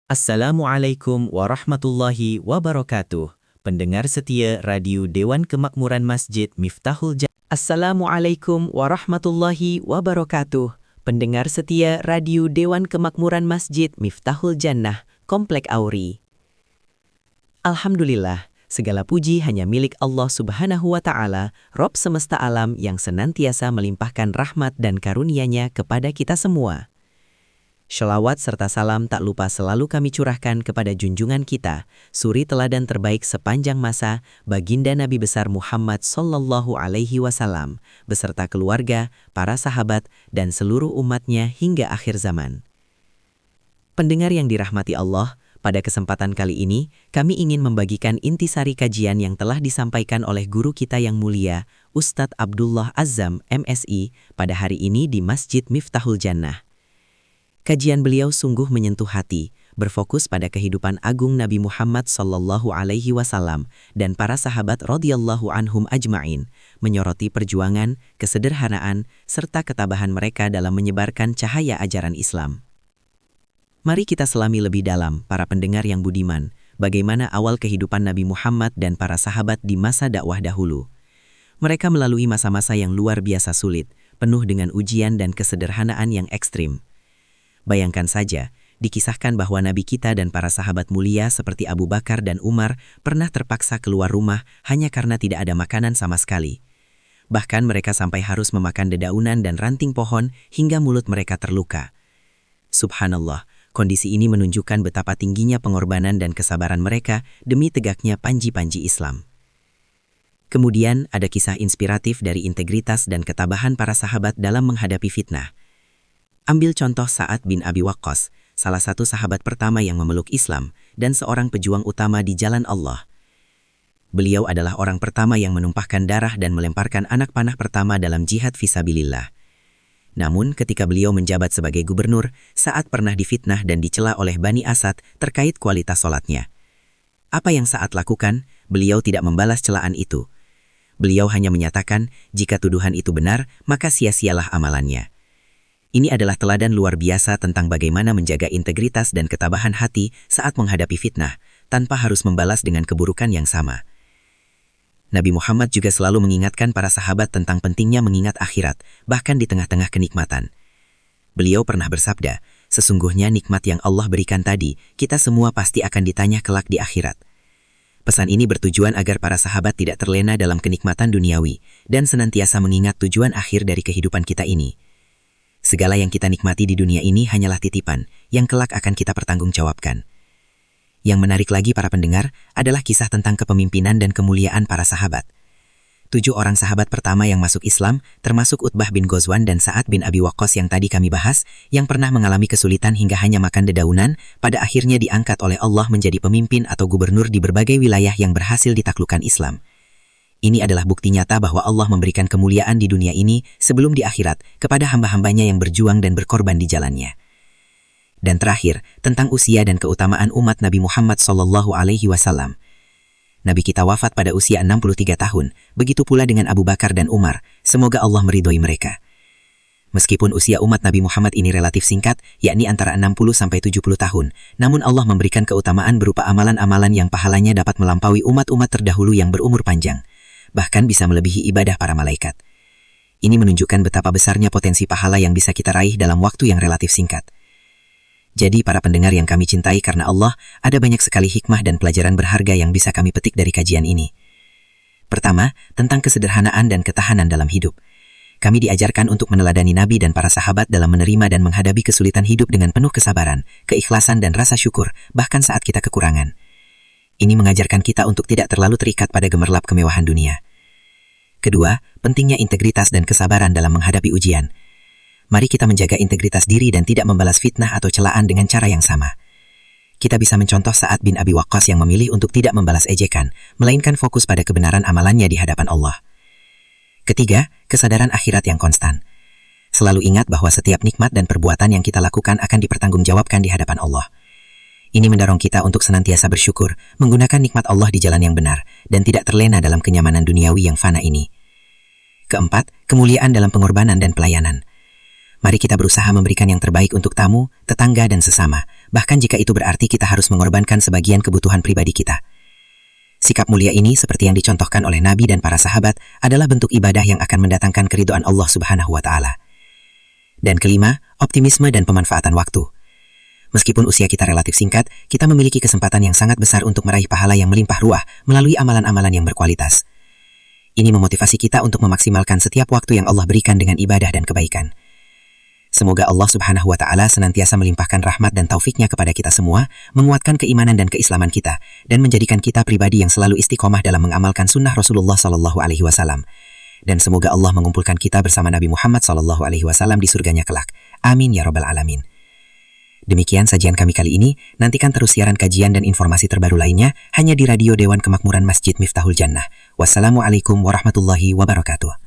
Assalamualaikum warahmatullahi wabarakatuh. Pendengar setia Radio Dewan Kemakmuran Masjid Miftahul Jannah. Assalamualaikum warahmatullahi wabarakatuh. Pendengar setia Radio Dewan Kemakmuran Masjid Miftahul Jannah, Komplek Auri. Alhamdulillah, segala puji hanya milik Allah Subhanahu wa Ta'ala, Rob semesta alam yang senantiasa melimpahkan rahmat dan karunia-Nya kepada kita semua. Shalawat serta salam tak lupa selalu kami curahkan kepada junjungan kita, suri teladan terbaik sepanjang masa, baginda Nabi besar Muhammad Sallallahu Alaihi Wasallam, beserta keluarga, para sahabat, dan seluruh umatnya hingga akhir zaman. Pendengar yang dirahmati Allah, pada kesempatan kali ini, kami ingin membagikan intisari kajian yang telah disampaikan oleh guru kita yang mulia, Ustadz Abdullah Azzam, MSI, pada hari ini di Masjid Miftahul Jannah. Kajian beliau sungguh menyentuh hati, berfokus pada kehidupan agung Nabi Muhammad Sallallahu Alaihi Wasallam dan para sahabat radhiyallahu anhum ajma'in, menyoroti perjuangan, kesederhanaan, serta ketabahan mereka dalam menyebarkan cahaya ajaran Islam. Mari kita selami lebih dalam, para pendengar yang budiman, bagaimana awal kehidupan Nabi Muhammad dan para sahabat di masa dakwah dahulu. Mereka melalui masa-masa yang luar biasa sulit, penuh dengan ujian dan kesederhanaan yang ekstrim. Bayangkan saja, dikisahkan bahwa Nabi kita dan para sahabat mulia seperti Abu Bakar dan Umar pernah terpaksa keluar rumah hanya karena tidak ada makanan sama sekali. Bahkan mereka sampai harus memakan dedaunan dan ranting pohon hingga mulut mereka terluka. Subhanallah, kondisi ini menunjukkan betapa tingginya pengorbanan dan kesabaran mereka demi tegaknya panji-panji Islam. Kemudian ada kisah inspiratif dari integritas dan ketabahan para sahabat dalam menghadapi fitnah. Ambil contoh Sa'ad bin Abi Waqqas, salah satu sahabat pertama yang memeluk Islam dan seorang pejuang utama di jalan Allah. Beliau adalah orang pertama yang menumpahkan darah dan melemparkan anak panah pertama dalam jihad fisabilillah. Namun ketika beliau menjabat sebagai gubernur, Sa'ad pernah difitnah dan dicela oleh Bani Asad terkait kualitas sholatnya. Apa yang Sa'ad lakukan? Beliau tidak membalas celaan itu. Beliau hanya menyatakan, jika tuduhan itu benar, maka sia-sialah amalannya. Ini adalah teladan luar biasa tentang bagaimana menjaga integritas dan ketabahan hati saat menghadapi fitnah, tanpa harus membalas dengan keburukan yang sama. Nabi Muhammad juga selalu mengingatkan para sahabat tentang pentingnya mengingat akhirat, bahkan di tengah-tengah kenikmatan. Beliau pernah bersabda, sesungguhnya nikmat yang Allah berikan tadi, kita semua pasti akan ditanya kelak di akhirat. Pesan ini bertujuan agar para sahabat tidak terlena dalam kenikmatan duniawi, dan senantiasa mengingat tujuan akhir dari kehidupan kita ini. Segala yang kita nikmati di dunia ini hanyalah titipan, yang kelak akan kita pertanggungjawabkan. Yang menarik lagi para pendengar, adalah kisah tentang kepemimpinan dan kemuliaan para sahabat. 7 orang sahabat pertama yang masuk Islam, termasuk Utbah bin Ghazwan dan Sa'ad bin Abi Waqqas yang tadi kami bahas, yang pernah mengalami kesulitan hingga hanya makan dedaunan, pada akhirnya diangkat oleh Allah menjadi pemimpin atau gubernur di berbagai wilayah yang berhasil ditaklukkan Islam. Ini adalah bukti nyata bahwa Allah memberikan kemuliaan di dunia ini sebelum di akhirat kepada hamba-hambanya yang berjuang dan berkorban di jalannya. Dan terakhir, tentang usia dan keutamaan umat Nabi Muhammad Sallallahu Alaihi Wasallam. Nabi kita wafat pada usia 63 tahun, begitu pula dengan Abu Bakar dan Umar, semoga Allah meridhoi mereka. Meskipun usia umat Nabi Muhammad ini relatif singkat, yakni antara 60-70 tahun, namun Allah memberikan keutamaan berupa amalan-amalan yang pahalanya dapat melampaui umat-umat terdahulu yang berumur panjang. Bahkan bisa melebihi ibadah para malaikat. Ini menunjukkan betapa besarnya potensi pahala yang bisa kita raih dalam waktu yang relatif singkat. Jadi para pendengar yang kami cintai karena Allah, ada banyak sekali hikmah dan pelajaran berharga yang bisa kami petik dari kajian ini. Pertama, tentang kesederhanaan dan ketahanan dalam hidup. Kami diajarkan untuk meneladani Nabi dan para sahabat dalam menerima dan menghadapi kesulitan hidup dengan penuh kesabaran, keikhlasan dan rasa syukur, bahkan saat kita kekurangan. Ini mengajarkan kita untuk tidak terlalu terikat pada gemerlap kemewahan dunia. Kedua, pentingnya integritas dan kesabaran dalam menghadapi ujian. Mari kita menjaga integritas diri dan tidak membalas fitnah atau celaan dengan cara yang sama. Kita bisa mencontoh Sa'ad bin Abi Waqqas yang memilih untuk tidak membalas ejekan, melainkan fokus pada kebenaran amalannya di hadapan Allah. Ketiga, kesadaran akhirat yang konstan. Selalu ingat bahwa setiap nikmat dan perbuatan yang kita lakukan akan dipertanggungjawabkan di hadapan Allah. Ini mendorong kita untuk senantiasa bersyukur, menggunakan nikmat Allah di jalan yang benar, dan tidak terlena dalam kenyamanan duniawi yang fana ini. Keempat, kemuliaan dalam pengorbanan dan pelayanan. Mari kita berusaha memberikan yang terbaik untuk tamu, tetangga, dan sesama, bahkan jika itu berarti kita harus mengorbankan sebagian kebutuhan pribadi kita. Sikap mulia ini, seperti yang dicontohkan oleh Nabi dan para sahabat, adalah bentuk ibadah yang akan mendatangkan keridhaan Allah Subhanahu wa Ta'ala. Dan kelima, optimisme dan pemanfaatan waktu. Meskipun usia kita relatif singkat, kita memiliki kesempatan yang sangat besar untuk meraih pahala yang melimpah ruah melalui amalan-amalan yang berkualitas. Ini memotivasi kita untuk memaksimalkan setiap waktu yang Allah berikan dengan ibadah dan kebaikan. Semoga Allah Subhanahu wa Ta'ala senantiasa melimpahkan rahmat dan taufiknya kepada kita semua, menguatkan keimanan dan keislaman kita, dan menjadikan kita pribadi yang selalu istiqomah dalam mengamalkan sunnah Rasulullah SAW. Dan semoga Allah mengumpulkan kita bersama Nabi Muhammad SAW di surganya kelak. Amin ya Rabbal Alamin. Demikian sajian kami kali ini. Nantikan terus siaran kajian dan informasi terbaru lainnya hanya di Radio Dewan Kemakmuran Masjid Miftahul Jannah. Wassalamualaikum warahmatullahi wabarakatuh.